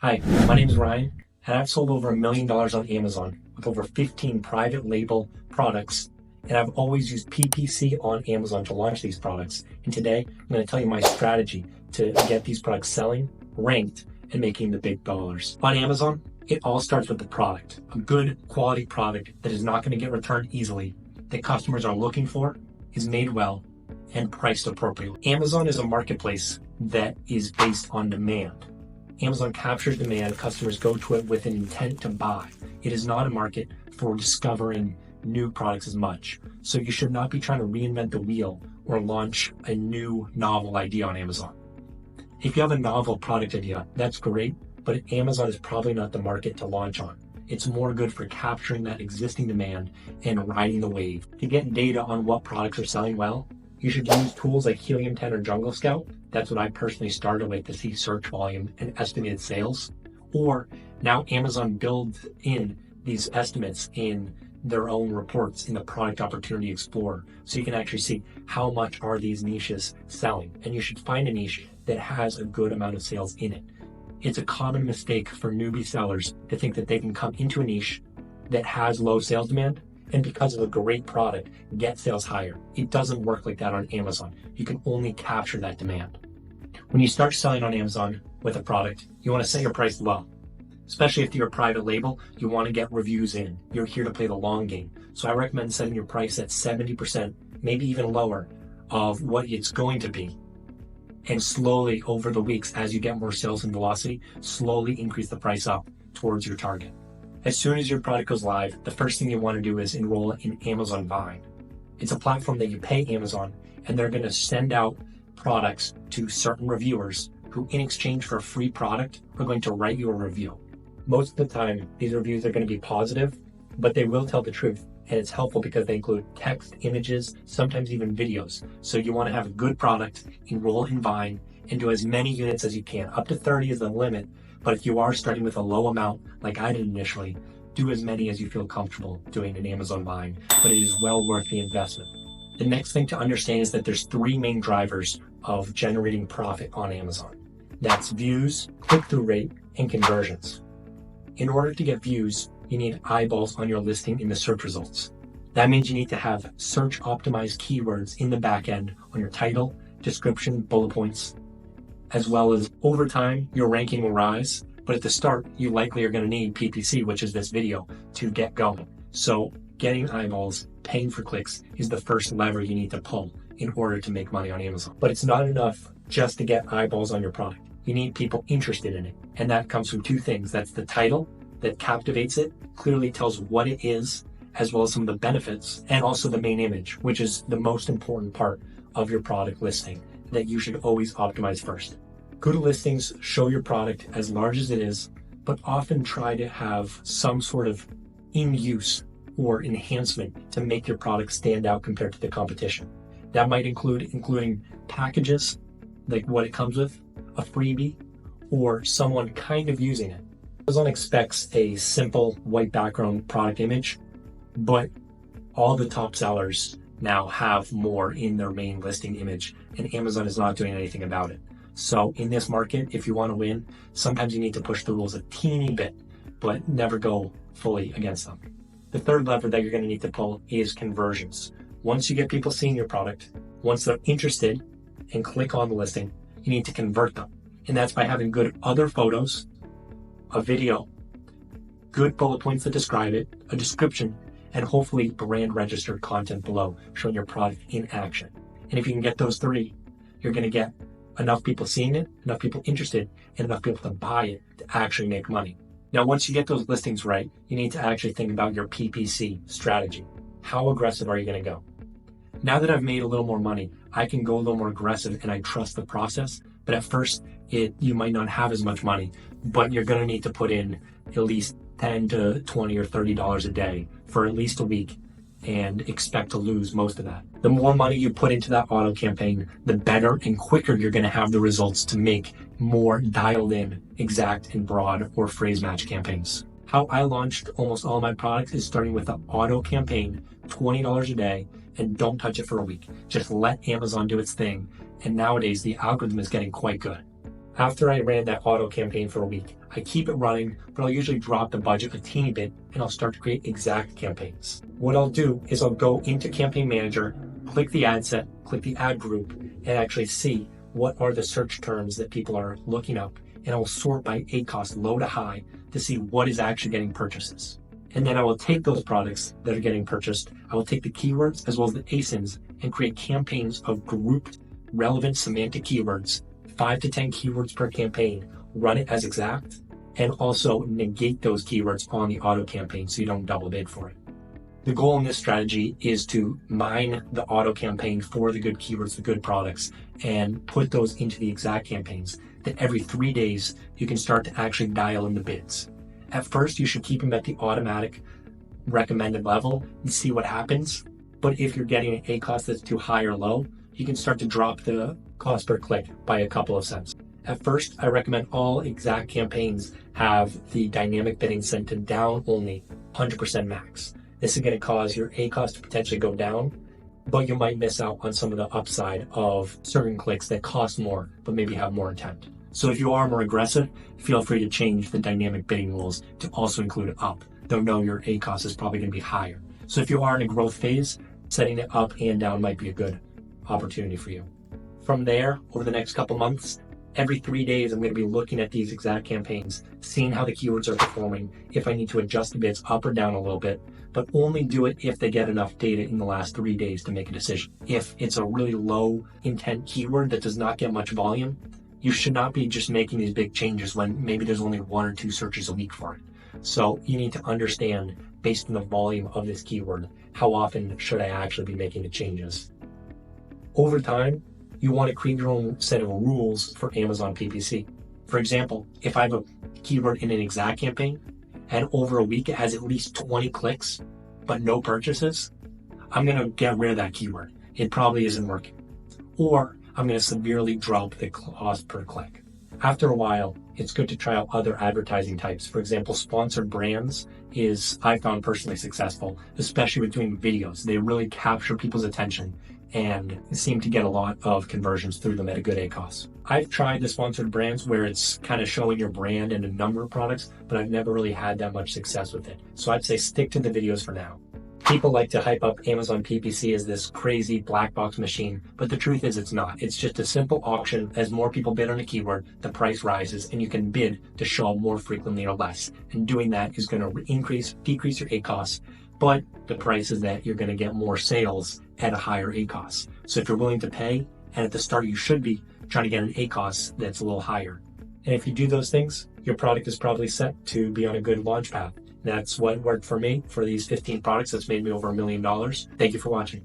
Hi, my name is Ryan, and I've sold over $1 million on Amazon with over 15 private label products, and I've always used PPC on Amazon to launch these products. And today, I'm going to tell you my strategy to get these products selling, ranked, and making the big dollars. On Amazon, it all starts with the product. A good quality product that is not going to get returned easily, that customers are looking for, is made well, and priced appropriately. Amazon is a marketplace that is based on demand. Amazon captures demand, customers go to it with an intent to buy. It is not a market for discovering new products as much. So you should not be trying to reinvent the wheel or launch a new novel idea on Amazon. If you have a novel product idea, that's great, but Amazon is probably not the market to launch on. It's more good for capturing that existing demand and riding the wave. To get data on what products are selling well, you should use tools like Helium 10 or Jungle Scout. That's what I personally started with to see search volume and estimated sales. Or now Amazon builds in these estimates in their own reports in the Product Opportunity Explorer. So you can actually see how much are these niches selling. And you should find a niche that has a good amount of sales in it. It's a common mistake for newbie sellers to think that they can come into a niche that has low sales demand and because of a great product, get sales higher. It doesn't work like that on Amazon. You can only capture that demand. When you start selling on Amazon with a product, you want to set your price low. Especially if you're a private label, you want to get reviews in. You're here to play the long game. So I recommend setting your price at 70%, maybe even lower, of what it's going to be. And slowly over the weeks, as you get more sales and velocity, slowly increase the price up towards your target. As soon as your product goes live, the first thing you want to do is enroll in Amazon Vine. It's a platform that you pay Amazon, and they're going to send out products to certain reviewers who, in exchange for a free product, are going to write you a review. Most of the time, these reviews are going to be positive, but they will tell the truth, and it's helpful because they include text, images, sometimes even videos. So you want to have a good product, enroll in Vine, and do as many units as you can. Up to 30 is the limit. But if you are starting with a low amount, like I did initially, do as many as you feel comfortable doing in Amazon Vine, but it is well worth the investment. The next thing to understand is that there's three main drivers of generating profit on Amazon. That's views, click-through rate, and conversions. In order to get views, you need eyeballs on your listing in the search results. That means you need to have search-optimized keywords in the back end on your title, description, bullet points, as well as over time, your ranking will rise. But at the start, you likely are going to need PPC, which is this video, to get going. So getting eyeballs, paying for clicks is the first lever you need to pull in order to make money on Amazon. But it's not enough just to get eyeballs on your product. You need people interested in it. And that comes from two things. That's the title that captivates it, clearly tells what it is, as well as some of the benefits, and also the main image, which is the most important part of your product listing that you should always optimize first. Good listings show your product as large as it is, but often try to have some sort of in-use or enhancement to make your product stand out compared to the competition. That might including packages, like what it comes with, a freebie, or someone kind of using it. Amazon expects a simple white background product image, but all the top sellers now have more in their main listing image, and Amazon is not doing anything about it. So in this market, if you want to win, sometimes you need to push the rules a teeny bit, but never go fully against them. The third lever that you're going to need to pull is conversions. Once you get people seeing your product, once they're interested and click on the listing, you need to convert them. And that's by having good other photos, a video, good bullet points that describe it, a description, and hopefully brand registered content below showing your product in action. And if you can get those three, you're going to get enough people seeing it, enough people interested, and enough people to buy it to actually make money. Now, once you get those listings right, you need to actually think about your PPC strategy. How aggressive are you going to go? Now that I've made a little more money, I can go a little more aggressive and I trust the process. But at first, you might not have as much money, but you're going to need to put in at least $10 to $20 or $30 a day for at least a week and expect to lose most of that. The more money you put into that auto campaign, the better and quicker you're going to have the results to make more dialed in, exact and broad or phrase match campaigns. How I launched almost all my products is starting with an auto campaign, $20 a day, and don't touch it for a week. Just let Amazon do its thing. And nowadays the algorithm is getting quite good. After I ran that auto campaign for a week, I keep it running, but I'll usually drop the budget a teeny bit and I'll start to create exact campaigns. What I'll do is I'll go into Campaign Manager, click the ad set, click the ad group, and actually see what are the search terms that people are looking up. And I will sort by ACoS low to high to see what is actually getting purchases. And then I will take those products that are getting purchased, I will take the keywords as well as the ASINs and create campaigns of grouped relevant semantic keywords, 5 to 10 keywords per campaign, run it as exact, and also negate those keywords on the auto campaign so you don't double bid for it. The goal in this strategy is to mine the auto campaign for the good keywords, the good products, and put those into the exact campaigns. That every 3 days, you can start to actually dial in the bids. At first, you should keep them at the automatic recommended level and see what happens. But if you're getting an ACoS that's too high or low, you can start to drop the cost per click by a couple of cents. At first, I recommend all exact campaigns have the dynamic bidding set to down only 100% max. This is going to cause your ACoS to potentially go down, but you might miss out on some of the upside of certain clicks that cost more, but maybe have more intent. So if you are more aggressive, feel free to change the dynamic bidding rules to also include up, though know your ACoS is probably going to be higher. So if you are in a growth phase, setting it up and down might be a good opportunity for you. From there, over the next couple months, every 3 days, I'm going to be looking at these exact campaigns, seeing how the keywords are performing, if I need to adjust the bids up or down a little bit, but only do it if they get enough data in the last 3 days to make a decision. If it's a really low intent keyword that does not get much volume, you should not be just making these big changes when maybe there's only 1 or 2 searches a week for it. So you need to understand, based on the volume of this keyword, how often should I actually be making the changes. Over time, you want to create your own set of rules for Amazon PPC. For example, if I have a keyword in an exact campaign and over a week it has at least 20 clicks but no purchases, I'm going to get rid of that keyword. It probably isn't working. Or I'm going to severely drop the cost per click. After a while, it's good to try out other advertising types. For example, sponsored brands I found personally successful, especially with doing videos. They really capture people's attention and seem to get a lot of conversions through them at a good ACoS. I've tried the sponsored brands where it's kind of showing your brand and a number of products, but I've never really had that much success with it. So I'd say stick to the videos for now. People like to hype up Amazon PPC as this crazy black box machine, but the truth is it's not. It's just a simple auction. As more people bid on a keyword, the price rises and you can bid to show up more frequently or less. And doing that is going to decrease your ACoS, but the price is that you're going to get more sales at a higher ACoS. So if you're willing to pay, and at the start you should be trying to get an ACoS that's a little higher. And if you do those things, your product is probably set to be on a good launch path. That's what worked for me for these 15 products. That's made me over $1 million. Thank you for watching.